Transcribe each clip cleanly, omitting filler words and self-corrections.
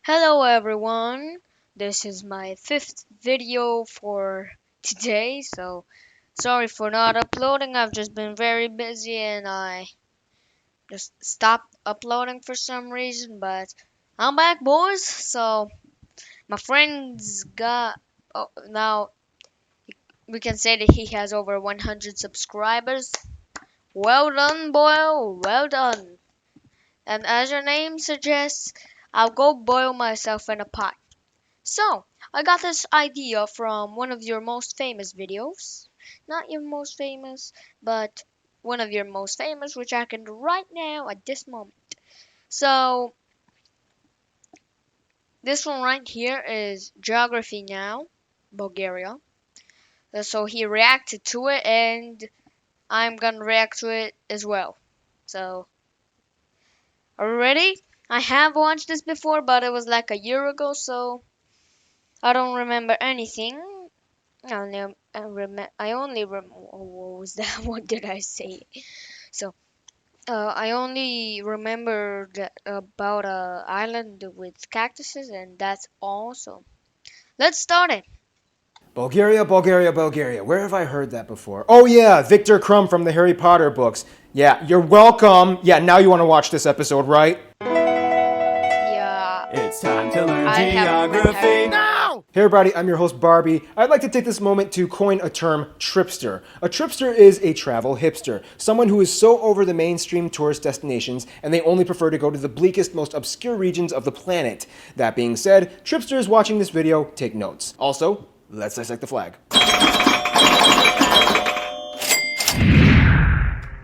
Hello everyone, this is my fifth video for today, so sorry for not uploading. I've just been very busy and I just stopped uploading for some reason, but I'm back, boys. So my friend's got, now we can say that he has over 100 subscribers. Well done, boy, well done. And as your name suggests, I'll go boil myself in a pot. So, I got this idea from one of your most famous videos. Not your most famous, but one of your most famous, which I can do right now at this moment. So, this one right here is Geography Now, Bulgaria. So, he reacted to it, and I'm gonna react to it as well. So, are you ready? I have watched this before, but it was like a year ago, so I don't remember anything. What was that? What did I say? So, I only remember that about a island with cactuses, and that's all. So, let's start it. Bulgaria, Bulgaria, Bulgaria. Where have I heard that before? Oh yeah, Victor Crumb from the Harry Potter books. Yeah, you're welcome. Yeah, now you want to watch this episode, right? Yeah, It's time to learn I haven't read Harry geography now! Hey everybody, I'm your host Barbie. I'd like to take this moment to coin a term, tripster. A tripster is a travel hipster, someone who is so over the mainstream tourist destinations and they only prefer to go to the bleakest, most obscure regions of the planet. That being said, tripsters watching this video, take notes. Also, let's dissect the flag.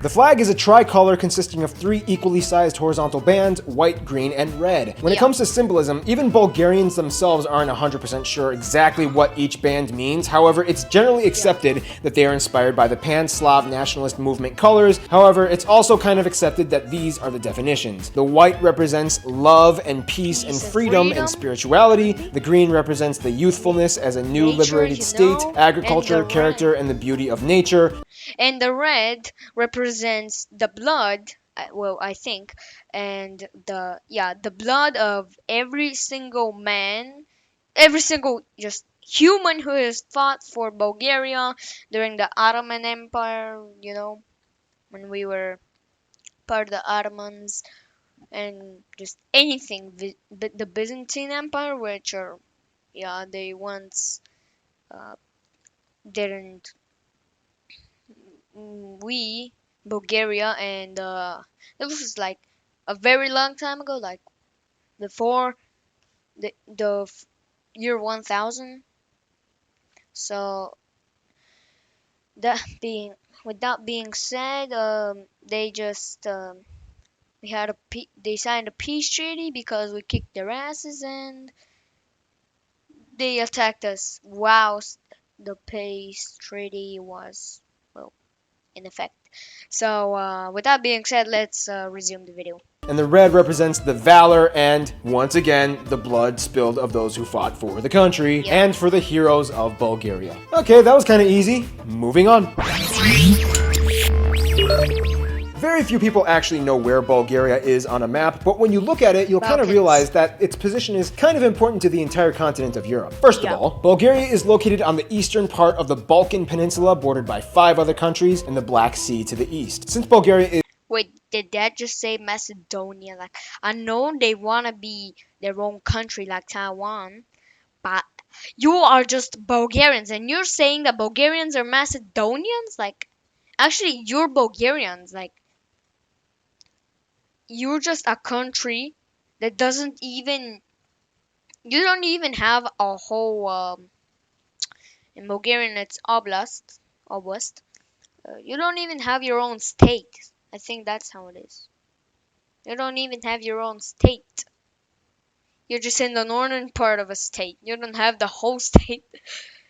The flag is a tricolor consisting of three equally sized horizontal bands, white, green, and red. When it comes to symbolism, even Bulgarians themselves aren't 100% sure exactly what each band means. However, it's generally accepted that they are inspired by the Pan-Slav nationalist movement colors. However, it's also kind of accepted that these are the definitions. The white represents love and peace and freedom and spirituality. The green represents the youthfulness as a new liberated state, agriculture, character, and the beauty of nature. And the red represents the blood. I think, and the blood of every single man, every single just human who has fought for Bulgaria during the Ottoman Empire. When we were part of the Ottomans, and just anything. The Byzantine Empire, which are they once uh, didn't we Bulgaria, and it was like a very long time ago, like before the year 1000. So that being with that being said, they just they signed a peace treaty because we kicked their asses and they attacked us whilst the peace treaty was, well, in effect. So, with that being said, let's resume the video. And the red represents the valor and, once again, the blood spilled of those who fought for the country and for the heroes of Bulgaria. Okay, that was kind of easy. Moving on. Very few people actually know where Bulgaria is on a map, but when you look at it, you'll kind of realize that its position is kind of important to the entire continent of Europe. First of all, Bulgaria is located on the eastern part of the Balkan Peninsula, bordered by 5 other countries, and the Black Sea to the east. Since Bulgaria is Wait, did that just say Macedonia? Like, I know they want to be their own country like Taiwan, but you are just Bulgarians and you're saying that Bulgarians are Macedonians? Like, actually, you're Bulgarians. Like, you're just a country that doesn't even, you don't even have a whole, in Bulgarian it's oblast. You don't even have your own state. I think that's how it is. You don't even have your own state. You're just in the northern part of a state. You don't have the whole state.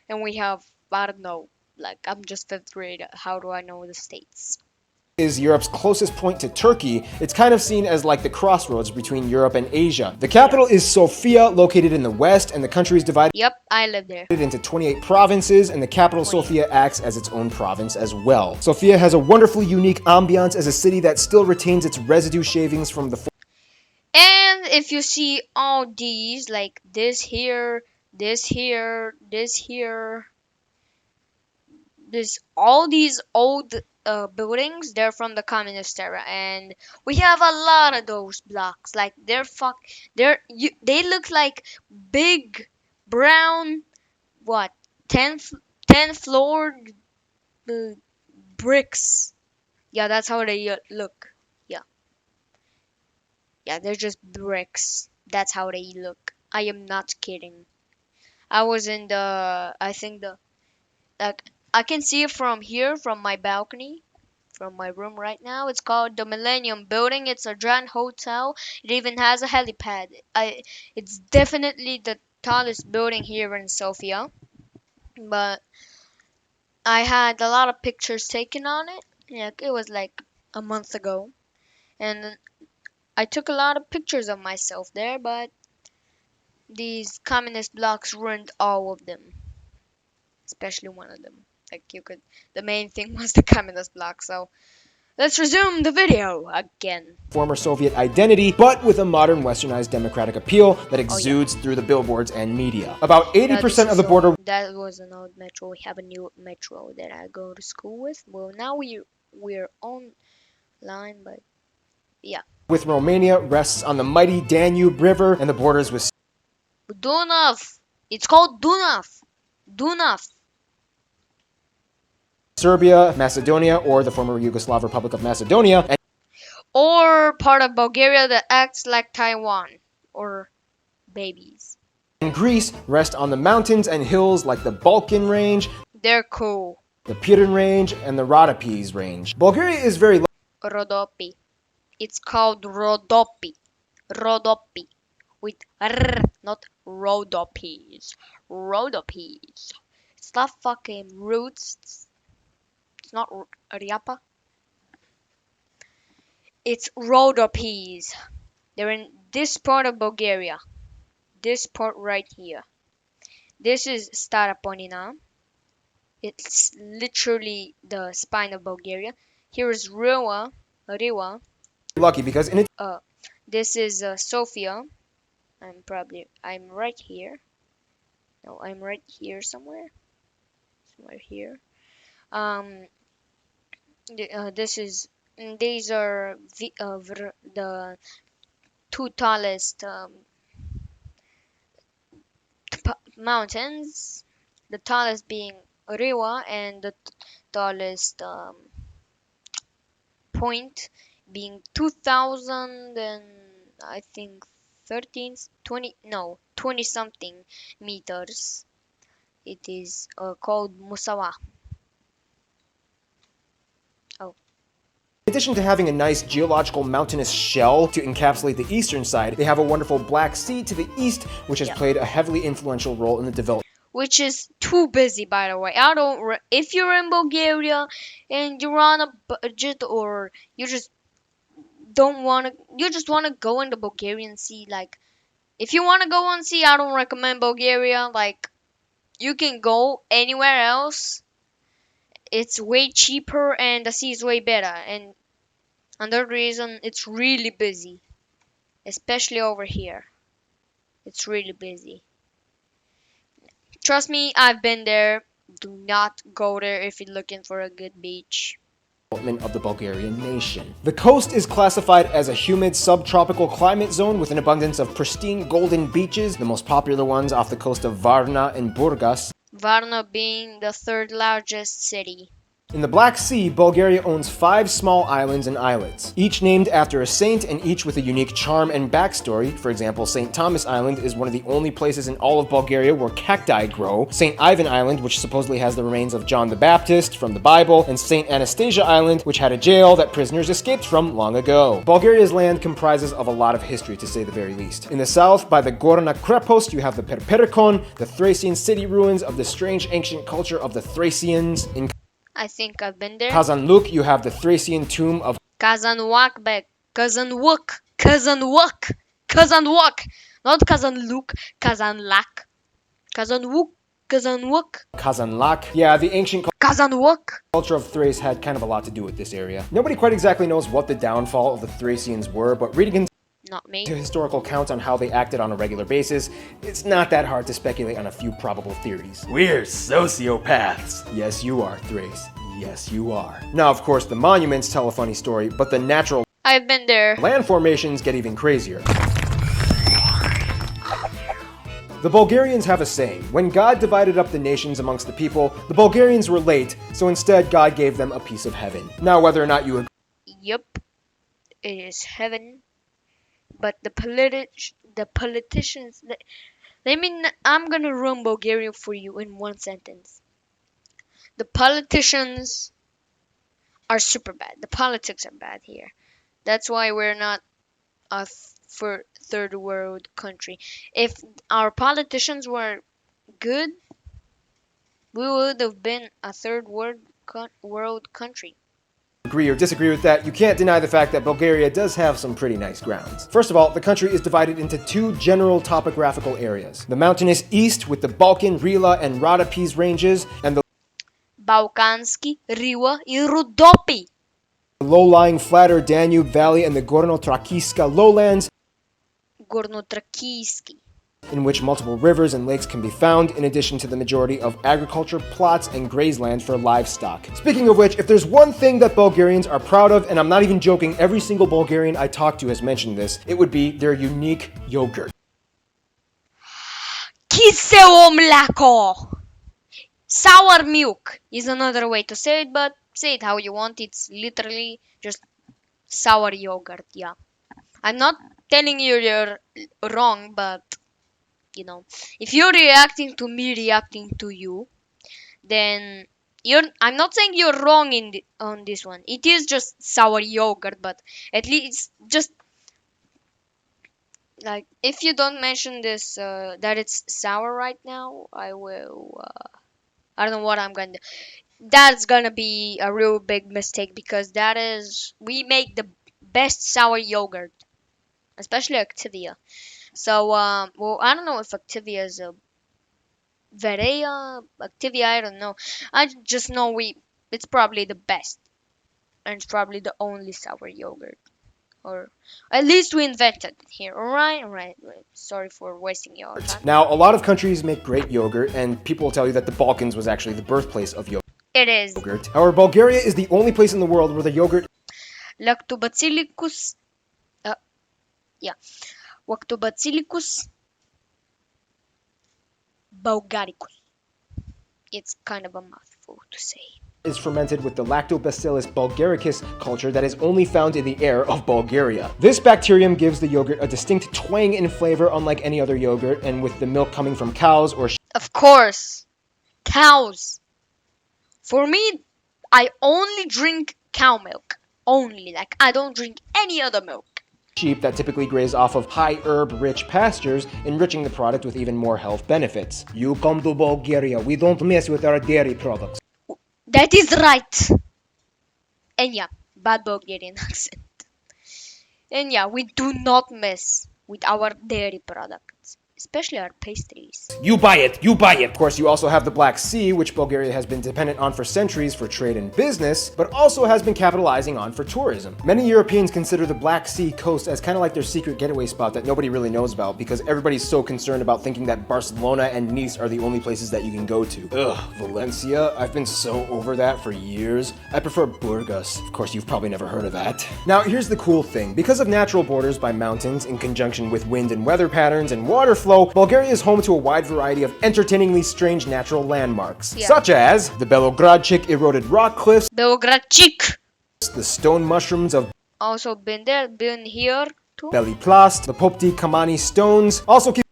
And we have, I don't know, like, I'm just fifth grade. How do I know the states? Europe's closest point to Turkey. It's kind of seen as like the crossroads between Europe and Asia. The capital is Sofia, located in the west, and the country is divided Yep, I live there. into 28 provinces, and the capital, Sofia, acts as its own province as well. Sofia has a wonderfully unique ambiance as a city that still retains its residue shavings from the And if you see all these, like this here, this here, this here, this all these old buildings, they're from the communist era, and we have a lot of those blocks. Like they look like big brown what 10 10 floor uh, bricks. Yeah, that's how they look. Yeah, yeah, they're just bricks. That's how they look. I am not kidding. I was in the, I think the, like, I can see it from here, from my balcony, from my room right now. It's called the Millennium Building. It's a giant hotel. It even has a helipad. It's definitely the tallest building here in Sofia. But I had a lot of pictures taken on it. Yeah, it was like a month ago, and I took a lot of pictures of myself there. But these communist blocks ruined all of them, especially one of them. Like you could, the main thing was the communist block. So let's resume the video again. Former Soviet identity, but with a modern westernized democratic appeal that Oh yeah. exudes through the billboards and media. About 80% of the So border that was an old metro. We have a new metro that I go to school with. Well, now we're online, but yeah. with Romania rests on the mighty Danube River and the borders with Dunav. It's called Dunav. Dunav. Serbia, Macedonia, or the former Yugoslav Republic of Macedonia, Or part of Bulgaria that acts like Taiwan. Or babies. and Greece rest on the mountains and hills like the Balkan Range, They're cool. the Pirin Range, and the Rhodopes Range. Bulgaria is very Rodopi. It's called Rodopi. Rodopi. With R, not Rodopes. Rodopes. It's not fucking roots. It's not Riapa. It's Rodopes. They're in this part of Bulgaria. This part right here. This is Staraponina. It's literally the spine of Bulgaria. Here is Riwa. lucky because in its This is Sofia. I'm right here. No, I'm right here somewhere. Somewhere here. Um, this is. These are the two tallest mountains. The tallest being Riwa, and the tallest point being 2000 and I think 13, 20, no, 20 something meters. It is called Musawa. Oh, addition to having a nice geological mountainous shell to encapsulate the eastern side, they have a wonderful Black Sea to the east, which has yeah. played a heavily influential role in the development Which is too busy, by the way. I don't. If you're in Bulgaria and you're on a budget, or you just don't want to, you just want to go in the Bulgarian Sea. Like, if you want to go on sea, I don't recommend Bulgaria. Like, you can go anywhere else. It's way cheaper and the sea is way better. And another reason, it's really busy, especially over here. It's really busy. Trust me, I've been there. Do not go there if you're looking for a good beach. of the Bulgarian nation. The coast is classified as a humid subtropical climate zone with an abundance of pristine golden beaches, the most popular ones off the coast of Varna and Burgas. Varna being the third largest city. In the Black Sea, Bulgaria owns 5 small islands and islets, each named after a saint and each with a unique charm and backstory. For example, St. Thomas Island is one of the only places in all of Bulgaria where cacti grow, St. Ivan Island, which supposedly has the remains of John the Baptist from the Bible, and St. Anastasia Island, which had a jail that prisoners escaped from long ago. Bulgaria's land comprises of a lot of history, to say the very least. In the south, by the Gorna Krepost, you have the Perperikon, the Thracian city ruins of the strange ancient culture of the Thracians. In I think I've been there. Kazanluk, you have the Thracian tomb of Kazanwak be. Kazanwuk. Kazanwuk. Kazanwuk. Not Kazanluk. Kazanlak. Kazanwuk. Kazanwuk. Kazanlak. Yeah, the ancient Kazanwuk. culture of Thrace had kind of a lot to do with this area. Nobody quite exactly knows what the downfall of the Thracians were, but reading not me. To historical accounts on how they acted on a regular basis, it's not that hard to speculate on a few probable theories. We're sociopaths. Yes, you are, Thrace. Yes, you are. Now, of course, the monuments tell a funny story, but the natural I've been there. land formations get even crazier. The Bulgarians have a saying: when God divided up the nations amongst the people, the Bulgarians were late, so instead God gave them a piece of heaven. Now, whether or not you agree, Yep, it is heaven. But the politicians. I'm gonna ruin Bulgaria for you in one sentence. The politicians are super bad. The politics are bad here. That's why we're not a for third world country. If our politicians were good, we would have been a world country. agree or disagree with that, you can't deny the fact that Bulgaria does have some pretty nice grounds. First of all, the country is divided into two general topographical areas: the mountainous east with the Balkan, Rila, and Rhodope ranges, and the Балкански, Рила и Родопи. low-lying flatter Danube Valley and the Gorno-Trakiska lowlands, Горнотракийски. in which multiple rivers and lakes can be found, in addition to the majority of agriculture plots and grazeland for livestock. Speaking of which, if there's one thing that Bulgarians are proud of, and I'm not even joking, every single Bulgarian I talk to has mentioned this, it would be their unique yogurt. Кисело мляко. Sour milk is another way to say it, but say it how you want. It's literally just sour yogurt. Yeah. I'm not telling you you're wrong, but if you're reacting to me reacting to you, then I'm not saying you're wrong on this one. It is just sour yogurt, but at least just like if you don't mention this that it's sour right now, I will. I don't know what I'm gonna do. That's gonna be a real big mistake because we make the best sour yogurt, especially Activia. So well, I don't know if Activia is a Verea, Activia, I don't know. I just know it's probably the best and it's probably the only sour yogurt. Or at least we invented it here. Alright. Sorry for wasting your time. Now, a lot of countries make great yogurt, and people will tell you that the Balkans was actually the birthplace of It is. yogurt. However, Bulgaria is the only place in the world where the yogurt Lactobacillus. Yeah. Lactobacillus bulgaricus. It's kind of a mouthful to say. is fermented with the Lactobacillus bulgaricus culture that is only found in the air of Bulgaria. This bacterium gives the yogurt a distinct twang and flavor unlike any other yogurt, and with the milk coming from cows or Of course. Cows. For me, I only drink cow milk. Only. Like, I don't drink any other milk. sheep that typically graze off of high herb-rich pastures, enriching the product with even more health benefits. You come to Bulgaria, we don't mess with our dairy products. That is right. And yeah, bad Bulgarian accent. And yeah, we do not mess with our dairy products, especially our pastries. You buy it, you buy it! Of course, you also have the Black Sea, which Bulgaria has been dependent on for centuries for trade and business, but also has been capitalizing on for tourism. Many Europeans consider the Black Sea coast as kind of like their secret getaway spot that nobody really knows about because everybody's so concerned about thinking that Barcelona and Nice are the only places that you can go to. Ugh, Valencia? I've been so over that for years. I prefer Burgos. Of course, you've probably never heard of that. Now, here's the cool thing. Because of natural borders by mountains, in conjunction with wind and weather patterns and water flow, Bulgaria is home to a wide variety of entertainingly strange natural landmarks, such as the Belogradchik eroded rock cliffs, Belgradchik. the stone mushrooms of Also been there, been here too. Beliplast, the Popti Kamani stones. Also keep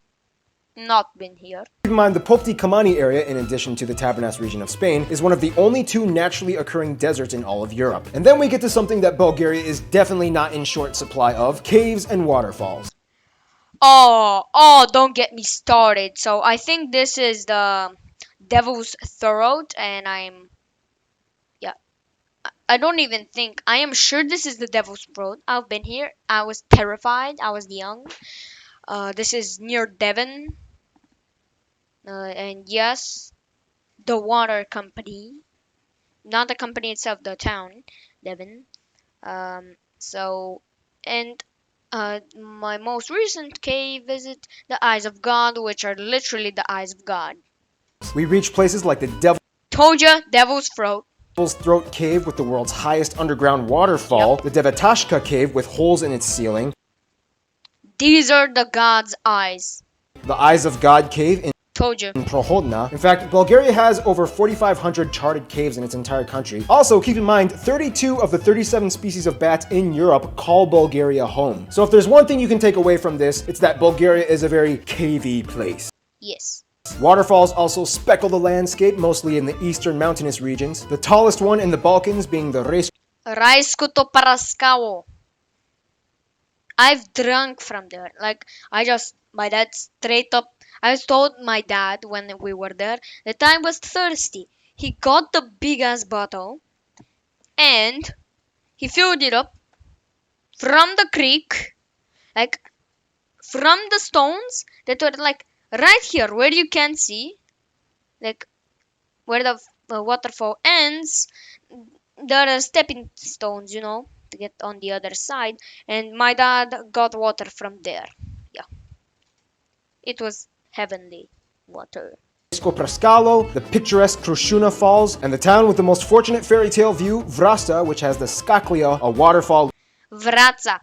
Not been here. in mind the Popti Kamani area, in addition to the Tabernas region of Spain, is one of the only two naturally occurring deserts in all of Europe. And then we get to something that Bulgaria is definitely not in short supply of: caves and waterfalls. Don't get me started. So I think this is the Devil's Throat, and I don't even think, I am sure this is the Devil's Throat. I've been here. I was terrified. I was young. This is near Devon. And yes, the water company, not the company itself, the town, Devon. So, and My most recent cave visit, the Eyes of God, which are literally the eyes of God. We reach places like the Told ya, Devil's Throat. Devil's Throat Cave with the world's highest underground waterfall, the Devatashka Cave with holes in its ceiling, These are the God's eyes. the Eyes of God Cave in Told you. Prohodna. In fact, Bulgaria has over 4,500 charted caves in its entire country. Also, keep in mind, 32 of the 37 species of bats in Europe call Bulgaria home. So if there's one thing you can take away from this, it's that Bulgaria is a very cavey place. Yes. Waterfalls also speckle the landscape, mostly in the eastern mountainous regions. The tallest one in the Balkans being the Rajsko to Paraskavo. I've drunk from there. My dad straight up, I told my dad when we were there that I was thirsty. He got the big ass bottle and he filled it up from the creek, like from the stones that were like right here where you can see, like where the waterfall ends. There are stepping stones, to get on the other side. And my dad got water from there. Yeah, it was heavenly water. Praskalo, the picturesque Krushuna Falls, and the town with the most fortunate fairy tale view, Vrasta, which has the Skaklia, a waterfall Vraca.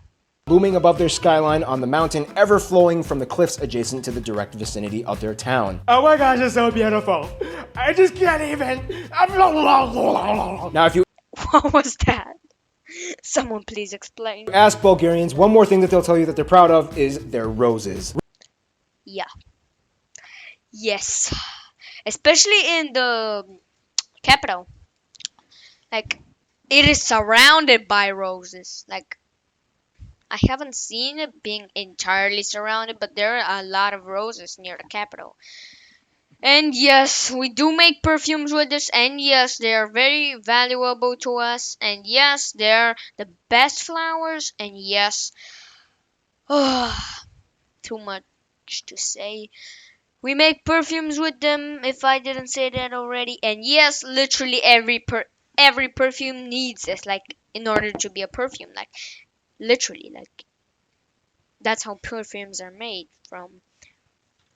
looming above their skyline on the mountain, ever flowing from the cliffs adjacent to the direct vicinity of their town. Oh my gosh, it's so beautiful. I just can't even. Now, if you What was that? Someone please explain. ask Bulgarians, one more thing that they'll tell you that they're proud of is their roses. Yeah. Yes. Especially in the capital. Like, it is surrounded by roses. Like, I haven't seen it being entirely surrounded, but there are a lot of roses near the capital. And yes, we do make perfumes with this, and yes, they are very valuable to us, and yes, they're the best flowers, and yes, too much to say. We make perfumes with them, if I didn't say that already, and yes, literally every perfume needs this, like, in order to be a perfume, like, literally, like, that's how perfumes are made, from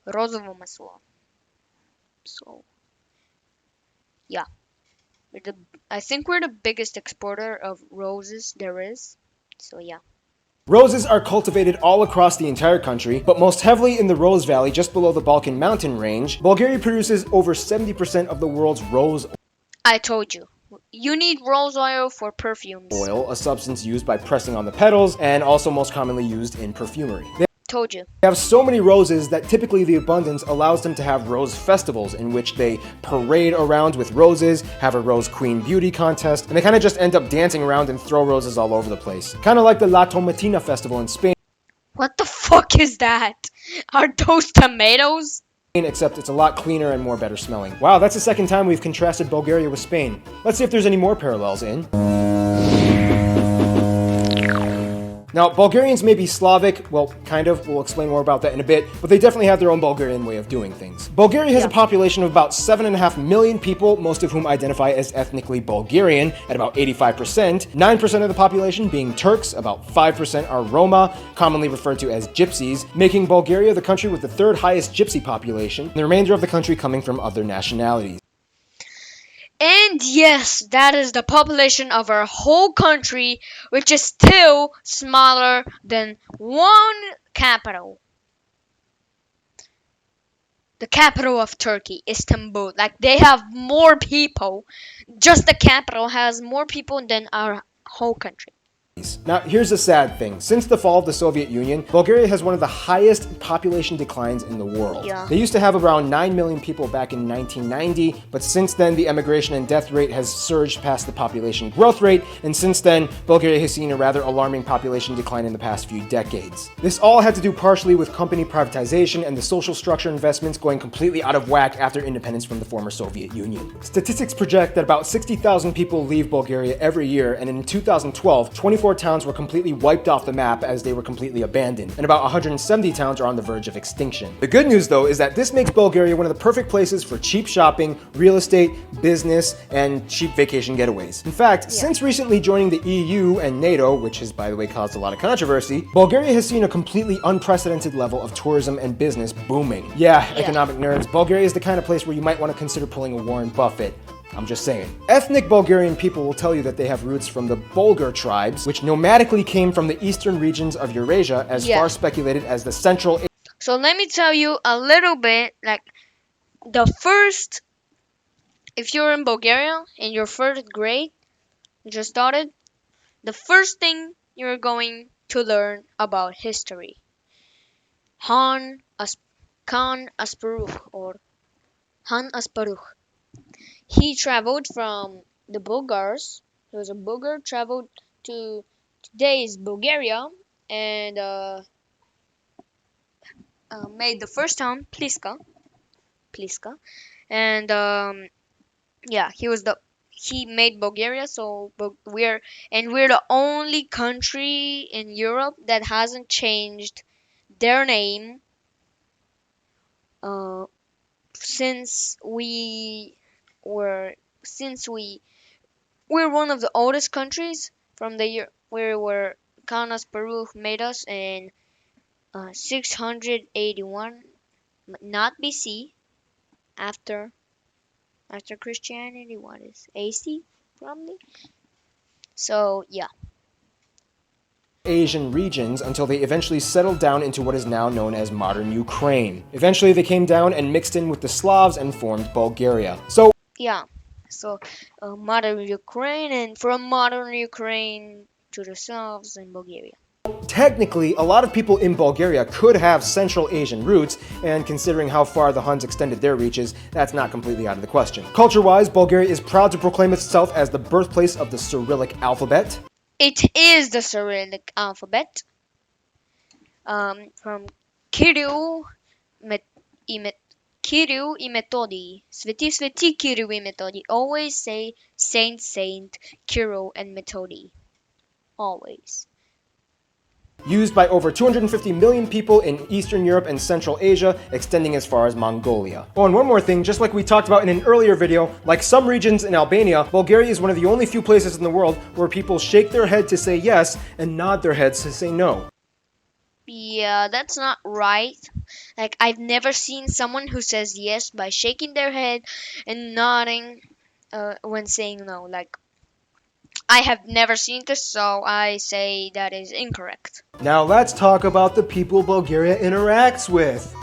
розово масло. So, yeah. I think we're the biggest exporter of roses there is. So, yeah. Roses are cultivated all across the entire country, but most heavily in the Rose Valley just below the Balkan mountain range. Bulgaria produces over 70% of the world's rose I told you. You need rose oil for perfumes. oil, a substance used by pressing on the petals and also most commonly used in perfumery. Told you. They have so many roses that typically the abundance allows them to have rose festivals in which they parade around with roses, have a rose queen beauty contest, and they kind of just end up dancing around and throw roses all over the place. Kind of like the La Tomatina festival in Spain, What the fuck is that? Are those tomatoes? except it's a lot cleaner and more better smelling. Wow, that's the second time we've contrasted Bulgaria with Spain. Let's see if there's any more parallels in. Now, Bulgarians may be Slavic, well, kind of, we'll explain more about that in a bit, but they definitely have their own Bulgarian way of doing things. Bulgaria has a population of about 7.5 million people, most of whom identify as ethnically Bulgarian, at about 85%, 9% of the population being Turks, about 5% are Roma, commonly referred to as gypsies, making Bulgaria the country with the third highest gypsy population, and the remainder of the country coming from other nationalities. And yes, that is the population of our whole country, which is still smaller than one capital. The capital of Turkey, Istanbul. Like, they have more people. Just the capital has more people than our whole country. Now, here's the sad thing. Since the fall of the Soviet Union, Bulgaria has one of the highest population declines in the world. Yeah. They used to have around 9 million people back in 1990, but since then, the emigration and death rate has surged past the population growth rate, and since then, Bulgaria has seen a rather alarming population decline in the past few decades. This all had to do partially with company privatization and the social structure investments going completely out of whack after independence from the former Soviet Union. Statistics project that about 60,000 people leave Bulgaria every year, and in 2012, 24 94 towns were completely wiped off the map as they were completely abandoned, and about 170 towns are on the verge of extinction. The good news though is that this makes Bulgaria one of the perfect places for cheap shopping, real estate, business, and cheap vacation getaways. In fact, since recently joining the EU and NATO, which has by the way caused a lot of controversy, Bulgaria has seen a completely unprecedented level of tourism and business booming. Yeah, economic nerds, Bulgaria is the kind of place where you might want to consider pulling a Warren Buffett. I'm just saying. Ethnic Bulgarian people will tell you that they have roots from the Bulgar tribes, which nomadically came from the eastern regions of Eurasia, as far speculated as the Central. So let me tell you a little bit, like the first, if you're in Bulgaria in your first grade, you just started, the first thing you're going to learn about history. Han As- Khan Asparuch or Han Asparuch. He traveled from the Bulgars. He was a Bulgar, traveled to today's Bulgaria, and made the first town Pliska, and yeah, he made Bulgaria. So we're the only country in Europe that hasn't changed their name uh, since were since we're one of the oldest countries from the year where Kaunas Peru made us in 681, not BC, after Christianity. What is AC probably? So yeah, Asian regions until they eventually settled down into what is now known as modern Ukraine. Eventually, they came down and mixed in with the Slavs and formed Bulgaria. So, yeah. So modern Ukraine, and from modern Ukraine to the Slavs in Bulgaria. technically, a lot of people in Bulgaria could have Central Asian roots, and considering how far the Huns extended their reaches, that's not completely out of the question. Culture-wise, Bulgaria is proud to proclaim itself as the birthplace of the Cyrillic alphabet. It is the Cyrillic alphabet. From Kirill Kirill и Metodi. Sвети Kirill и Metodi. Always say Saint Kirill and Metodi. Always. Used by over 250 million people in Eastern Europe and Central Asia, extending as far as Mongolia. Oh, and one more thing, just like we talked about in an earlier video, like some regions in Albania, Bulgaria is one of the only few places in the world where people shake their head to say yes and nod their heads to say no. Yeah, that's not right. Like, I've never seen someone who says yes by shaking their head and nodding when saying no. Like, I have never seen this, so I say that is incorrect. Now let's talk about the people Bulgaria interacts with.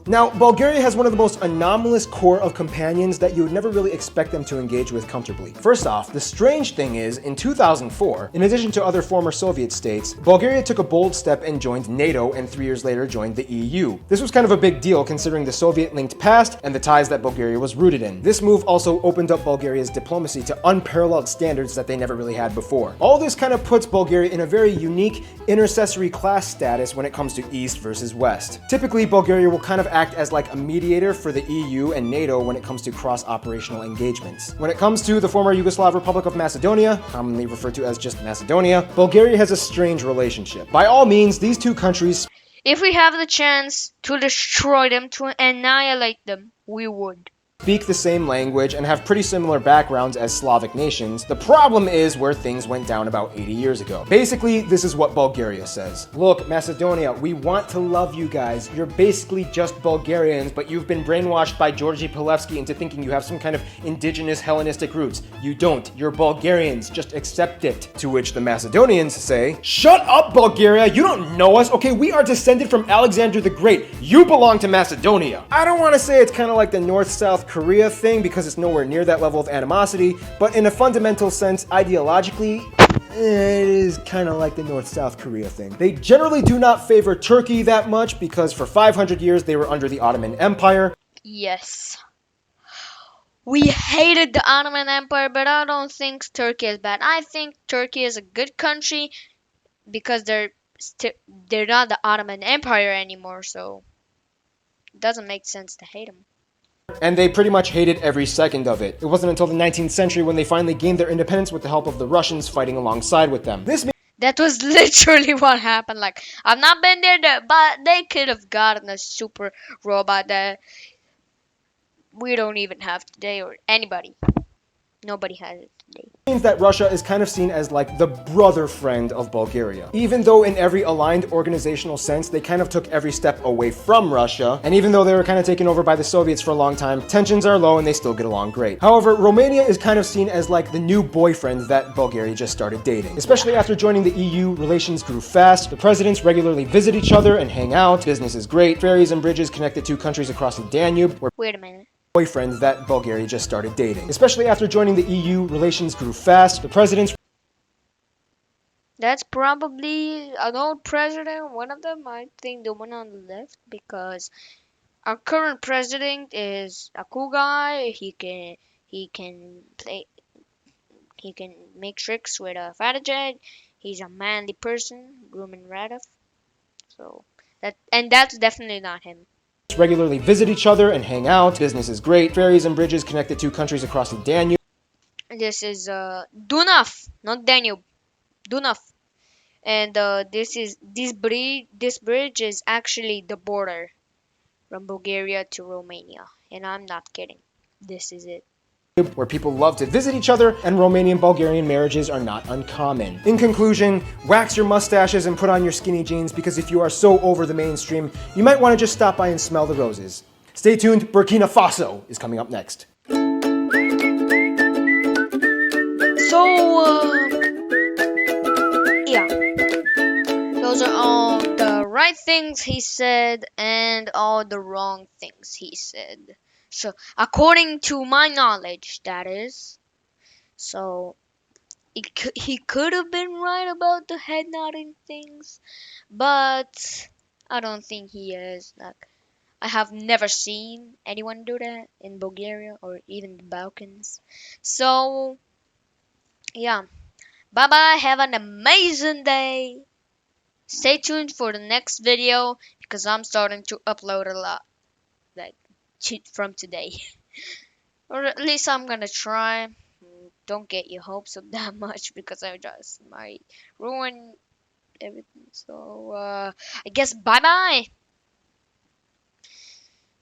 Now, Bulgaria has one of the most anomalous core of companions that you would never really expect them to engage with comfortably. First off, the strange thing is, in 2004, in addition to other former Soviet states, Bulgaria took a bold step and joined NATO, and 3 years later joined the EU. This was kind of a big deal considering the Soviet-linked past and the ties that Bulgaria was rooted in. This move also opened up Bulgaria's diplomacy to unparalleled standards that they never really had before. All this kind of puts Bulgaria in a very unique intercessory class status when it comes to East versus West. Typically, Bulgaria will kind of act as like a mediator for the EU and NATO when it comes to cross-operational engagements. When it comes to the former Yugoslav Republic of Macedonia, commonly referred to as just Macedonia, Bulgaria has a strange relationship. By all means, these two countries, If we have the chance to destroy them, to annihilate them, we would. speak the same language and have pretty similar backgrounds as Slavic nations. The problem is where things went down about 80 years ago. Basically, this is what Bulgaria says. Look, Macedonia, we want to love you guys. You're basically just Bulgarians, but you've been brainwashed by Georgy Pilevsky into thinking you have some kind of indigenous Hellenistic roots. You don't. You're Bulgarians. Just accept it. To which the Macedonians say, shut up, Bulgaria. You don't know us. Okay, we are descended from Alexander the Great. You belong to Macedonia. I don't want to say it's kind of like the North-South Korea thing because it's nowhere near that level of animosity, but in a fundamental sense, ideologically, it is kind of like the North-South Korea thing. They generally do not favor Turkey that much because for 500 years they were under the Ottoman Empire. Yes. We hated the Ottoman Empire, but I don't think Turkey is bad. I think Turkey is a good country because they're not the Ottoman Empire anymore, so it doesn't make sense to hate them. and they pretty much hated every second of it. It wasn't until the 19th century when they finally gained their independence with the help of the Russians fighting alongside with them. That was literally what happened. Like, I've not been there, but they could have gotten a super robot that we don't even have today, or anybody. Nobody has it today. means that Russia is kind of seen as like the brother friend of Bulgaria. Even though in every aligned organizational sense, they kind of took every step away from Russia, and even though they were kind of taken over by the Soviets for a long time, tensions are low and they still get along great. However, Romania is kind of seen as like the new boyfriend that Bulgaria just started dating. Especially after joining the EU, relations grew fast, the presidents regularly visit each other and hang out, business is great, ferries and bridges connect the two countries across the Danube, where Wait a minute. boyfriends that Bulgaria just started dating. Especially after joining the EU, relations grew fast, the presidents That's probably an old president, one of them. I think the one on the left, because our current president is a cool guy. He can play. He can make tricks with a fighter jet. He's a manly person, Rumen Radov. So that's definitely not him. regularly visit each other and hang out, business is great, ferries and bridges connect the two countries across the Danube, This is Dunav, not Danube. Dunav. And this bridge is actually the border from Bulgaria to Romania, and I'm not kidding. This is it. where people love to visit each other, and Romanian-Bulgarian marriages are not uncommon. In conclusion, wax your mustaches and put on your skinny jeans, because if you are so over the mainstream, you might want to just stop by and smell the roses. Stay tuned, Burkina Faso is coming up next. So yeah, those are all the right things he said and all the wrong things he said. So according to my knowledge, that is. So he could have been right about the head nodding things, but I don't think he is. Like, I have never seen anyone do that in Bulgaria or even the Balkans. So yeah, bye bye. Have an amazing day. Stay tuned for the next video because I'm starting to upload a lot, like from today, or at least I'm gonna try. Don't get your hopes up that much because I just might ruin everything. So I guess bye bye.